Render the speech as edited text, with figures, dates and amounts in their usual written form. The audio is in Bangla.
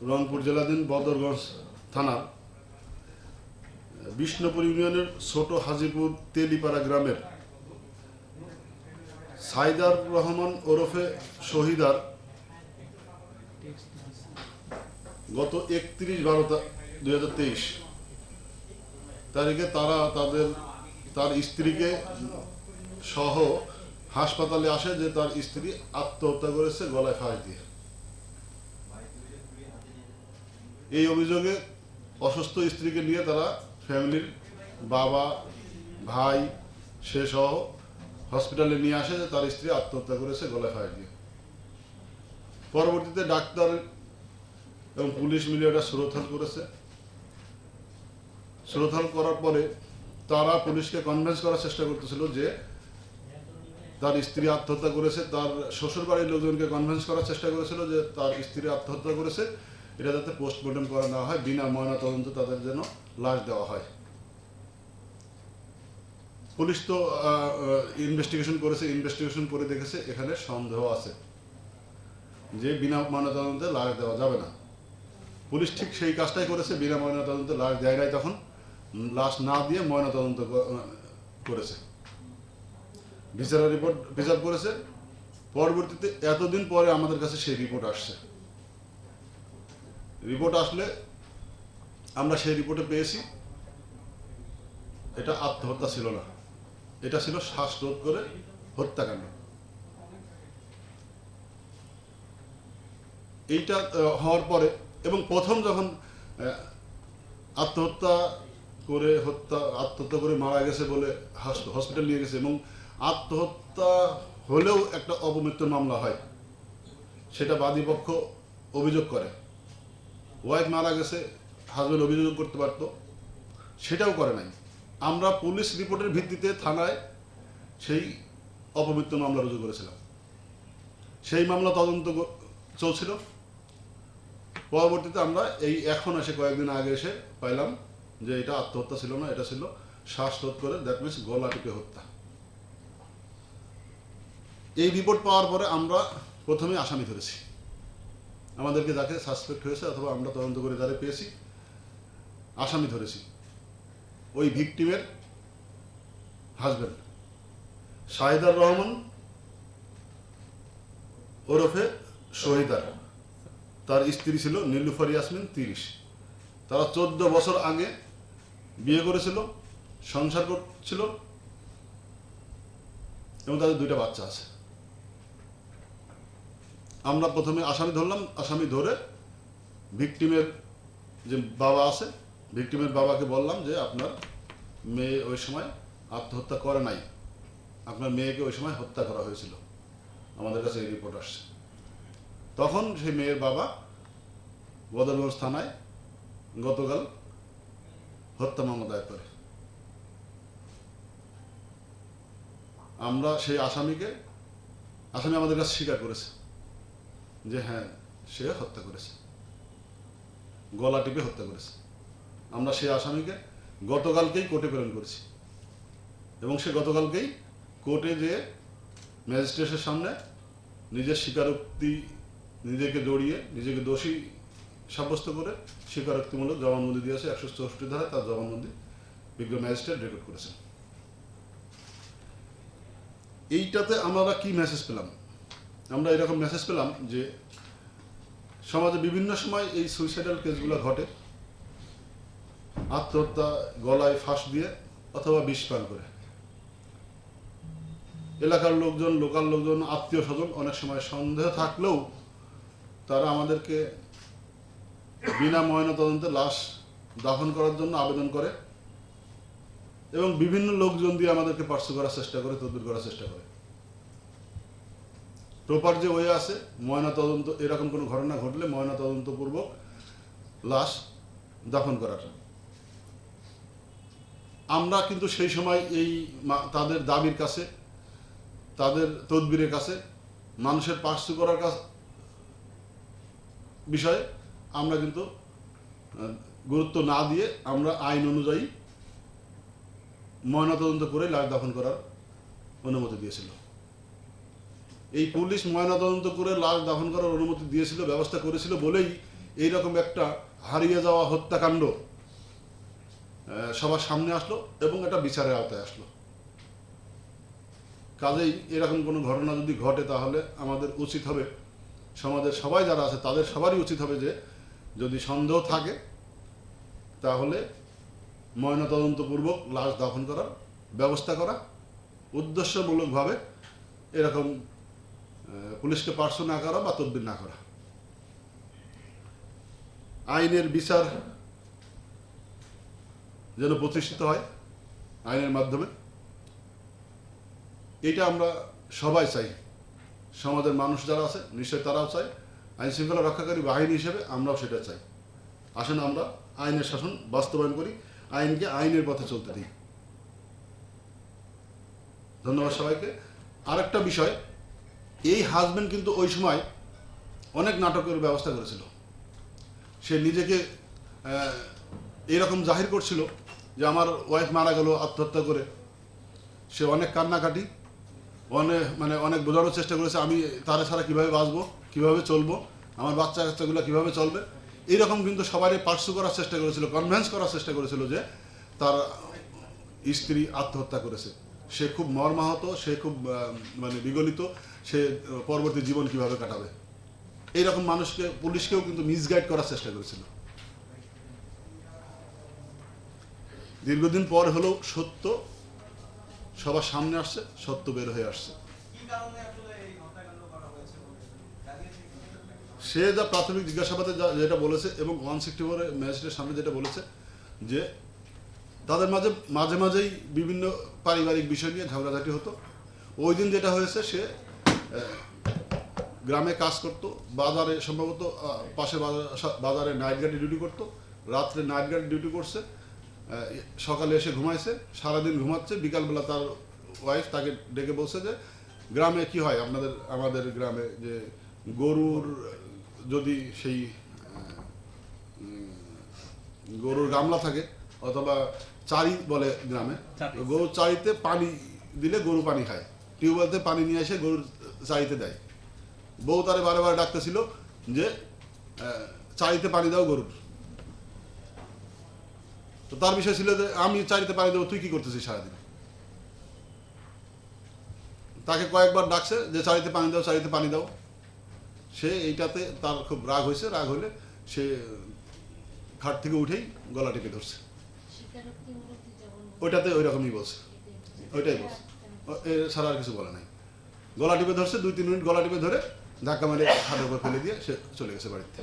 রংপুর জেলাধীন বদরগঞ্জ থানার বিষ্ণুপুর ইউনিয়নের ছোট হাজিপুর তেলিপাড়া গ্রামের সাইদার রহমান ওরফে শহীদার গত 31/12/2023 তারিখে তার স্ত্রীকে সহ হাসপাতালে আসে যে তার স্ত্রী আত্মহত্যা করেছে গলায় ফাঁস দিয়ে। এই অভিযোগে অসুস্থ স্ত্রীকে নিয়ে তারা ফ্যামিলির বাবা ভাই সে সহ হসপিটালে নিয়ে আসে যে তার স্ত্রী আত্মহত্যা করেছে গলায় ফাঁস দিয়ে। পরবর্তীতে ডাক্তার এবং পুলিশ মিলে এটা সুরতহাল করেছে। সুরতহাল করার পরে তারা পুলিশকে কনভিন্স করার চেষ্টা করতেছিল যে তার স্ত্রী আত্মহত্যা করেছে। তার শ্বশুর বাড়ির লোকজনকে কনভিন্স করার চেষ্টা করেছিল যে তার স্ত্রী আত্মহত্যা করেছে, এটা যাতে পোস্টমর্টম করা না হয়, বিনা ময়নাতদন্ত তাদের যেন লাশ দেওয়া হয়। পুলিশ তো ইনভেস্টিগেশন করেছে, ইনভেস্টিগেশন করে দেখেছে এখানে সন্দেহ আছে যে বিনা ময়নাতদন্তে লাশ দেওয়া যাবে না। পুলিশ ঠিক সেই কাজটাই করেছে, বিনা ময়নাতদন্তে লাশ দেয় নাই, তখন লাশ না দিয়ে ময়নাতদন্ত করেছে, বিচারের রিপোর্ট প্রিজার্ভ করেছে। পরবর্তীতে এতদিন পরে আমাদের কাছে সেই রিপোর্ট আসছে। রিপোর্ট আসলে আমরা সেই রিপোর্টে পেয়েছি এটা আত্মহত্যা ছিল না, এটা ছিল শ্বাসরোধ করে হত্যাকাণ্ড। এইটা হওয়ার পরে এবং প্রথম যখন আত্মহত্যা করে মারা গেছে বলে হসপিটাল নিয়ে গেছে এবং আত্মহত্যা হলেও একটা অপমৃত্যুর মামলা হয়, সেটা বাদী পক্ষ অভিযোগ করে। ওয়াইফ মারা গেছে, হাজবেন্ড অভিযোগ করতে পারত, সেটাও করে নাই। আমরা পুলিশ রিপোর্টের ভিত্তিতে থানায় সেই অপমৃত্যু মামলা রুজু করেছিলাম। সেই মামলা তদন্ত চলছিল। পরবর্তীতে আমরা এখন এসে কয়েকদিন আগে এসে পাইলাম যে এটা আত্মহত্যা ছিল না, এটা ছিল শ্বাসরোধ করে, দ্যাট মিনস গলা টিপে হত্যা। এই রিপোর্ট পাওয়ার পরে আমরা প্রথমে আসামি ধরেছি, আমাদেরকে যাকে সাসপেক্ট হয়েছে অথবা আমরা তদন্ত করে যারা পেয়েছি আসামি ধরেছি। ওই ভিকটিমের হাজব্যান্ড সাইদার রহমান ওরফে শহীদার, তার স্ত্রী ছিল নীলুফার ইয়াসমিন 30। তারা 14 বছর আগে বিয়ে করেছিল, সংসার করছিল এবং তাদের 2টা বাচ্চা আছে। আমরা প্রথমে আসামি ধরলাম, আসামি ধরে ভিকটিমের যে বাবা আছে, ভিকটিমের বাবাকে বললাম যে আপনার মেয়ে ওই সময় আত্মহত্যা করে নাই, আপনার মেয়েকে ওই সময় হত্যা করা হয়েছিল, আমাদের কাছে এই রিপোর্ট আসছে। তখন সেই মেয়ের বাবা বদরগঞ্জ থানায় গতকাল হত্যা মামলা দায়ের করে। আমরা সেই আসামি আমাদের কাছে স্বীকার করেছে যে হ্যাঁ সে হত্যা করেছে, গলা টিপে হত্যা করেছে। আমরা সেই আসামিকে গতকালকেই কোর্টে প্রেরণ করেছি এবং সে গতকালকেই কোর্টে যেয়ে ম্যাজিস্ট্রেটের সামনে নিজের স্বীকারোক্তি, নিজেকে জড়িয়ে নিজেকে দোষী সাব্যস্ত করে স্বীকারোক্তিমূলক জবানবন্দি দিয়েছে। 164 ধারায় তার জবানবন্দি বিজ্ঞ ম্যাজিস্ট্রেট রেকর্ড করেছেন। এইটাতে আমরা কি মেসেজ পেলাম? আমরা এরকম মেসেজ পেলাম যে সমাজে বিভিন্ন সময় এই সুইসাইডাল কেসগুলো ঘটে, আত্মহত্যা গলায় ফাঁস দিয়ে অথবা বিষ পান করে। এলাকার লোকজন, লোকাল লোকজন, আত্মীয় স্বজন অনেক সময় সন্দেহ থাকলেও তারা আমাদেরকে বিনা ময়নাতদন্তে লাশ দাফন করার জন্য আবেদন করে এবং বিভিন্ন লোকজন দিয়ে আমাদেরকে পার্শ্ব করার চেষ্টা করে, তদবির করার চেষ্টা করে। প্রপার যে ওয়ে আছে ময়নাতদন্ত, এরকম কোনো ঘটনা ঘটলে ময়নাতদন্তপূর্বক লাশ দাফন করার, আমরা কিন্তু সেই সময় তাদের দাবির কাছে, তাদের তদবিরের কাছে, মানুষের পার্শ্ব করার বিষয়ে আমরা কিন্তু গুরুত্ব না দিয়ে আমরা আইন অনুযায়ী ময়নাতদন্ত করে লাশ দাফন করার অনুমতি দিয়েছিল। এই পুলিশ ময়নাতদন্ত করে লাশ দাফন করার অনুমতি দিয়েছিল, ব্যবস্থা করেছিল বলেই এইরকম একটা হারিয়ে যাওয়া হত্যাকাণ্ড সবার সামনে আসলো এবং এটা বিচারের আওতায় আসলো। কাজেই এরকম কোনো ঘটনা যদি ঘটে তাহলে আমাদের উচিত হবে, সমাজের সবাই যারা আছে তাদের সবারই উচিত হবে যে যদি সন্দেহ থাকে তাহলে ময়নাতদন্তপূর্বক লাশ দাফন করার ব্যবস্থা করা, উদ্দেশ্যমূলকভাবে এরকম পুলিশকে পার্শ্ব না করা বা তদবির না করা। আইনের বিচার যেন প্রতিষ্ঠিত হয় আইনের মাধ্যমে, এটা আমরা সবাই চাই। সমাজের মানুষ যারা আছে নিশ্চয়ই তারাও চায়, আইন শৃঙ্খলা রক্ষাকারী বাহিনী হিসেবে আমরাও সেটা চাই। আসেন আমরা আইনের শাসন বাস্তবায়ন করি, আইনকে আইনের পথে চলতে দিই। ধন্যবাদ সবাইকে। আরেকটা বিষয়, এই হাজবেন্ড কিন্তু ওই সময় অনেক নাটকের ব্যবস্থা করেছিল। সে নিজেকে এরকম জাহির করছিল যে আমার ওয়াইফ মারা গেল আত্মহত্যা করে। সে অনেক কান্নাকাটি, অনেক বোঝানোর চেষ্টা করেছে আমি তারা ছাড়া কীভাবে বাঁচবো, কীভাবে চলবো, আমার বাচ্চা কাচ্চাগুলো কীভাবে চলবে। এইরকম কিন্তু সবারই পার্শ্ব করার চেষ্টা করেছিল, কনভিন্স করার চেষ্টা করেছিল যে তার স্ত্রী আত্মহত্যা করেছে। সে খুব মর্মাহত, সে খুব বিগলিত, সে পরবর্তী জীবন কিভাবে কাটাবে। এইরকম মানুষকে, পুলিশকেও কিন্তু মিসগাইড করার চেষ্টা করেছিল। দীর্ঘদিন পর হলেও সত্য সবার সামনে আসছে, সত্য বের হয়ে আসছে। সে যা প্রাথমিক জিজ্ঞাসাবাদে যেটা বলেছে এবং 164 ম্যাজিস্ট্রেটের সামনে যেটা বলেছে যে তাদের মাঝে মাঝেই বিভিন্ন পারিবারিক বিষয় নিয়ে ঝগড়াঝাটি হতো। ওই দিন যেটা হয়েছে, সে গ্রামে কাজ করতো, বাজারে সম্ভবত পাশে বাজারে নাইট গার্ডে ডিউটি করতো, রাত্রে নাইট গার্ডে ডিউটি করছে, সকালে এসে ঘুমাইছে, সারাদিন ঘুমাচ্ছে। বিকালবেলা তার ওয়াইফ তাকে ডেকে বলছে যে গ্রামে কি হয় আমাদের গ্রামে, যে গরুর যদি সেই গরুর গামলা থাকে অথবা চারি বলে গ্রামে, গরুর চারিতে পানি দিলে গরু পানি খায়, টিউবওয়েলতে পানি নিয়ে এসে গরুর চারিতে দেয়। বউ তারে বারে বারে ডাকতেছিল যে চারিতে পানি দাও গরুর। তো তার বিষয় ছিল যে আমি চারিতে পানি দেবো, তুই কি করতেছিস সারাদিন। তাকে কয়েকবার ডাকছে যে চারিতে পানি দাও, চারিতে পানি দাও। সে এইটাতে তার খুব রাগ হয়েছে। রাগ হলে সে খাট থেকে উঠেই গলা টিপে ধরছে। ওইটাতে ওই রকমই বলছে, ওইটাই বলছে, ছাড়া আর কিছু বলে নাই। গলা টিপে ধরছে, 2-3 মিনিট গলা টিপে ধরে ধাক্কা মেরে খাটের উপর ফেলে দিয়ে সে চলে গেছে বাড়িতে।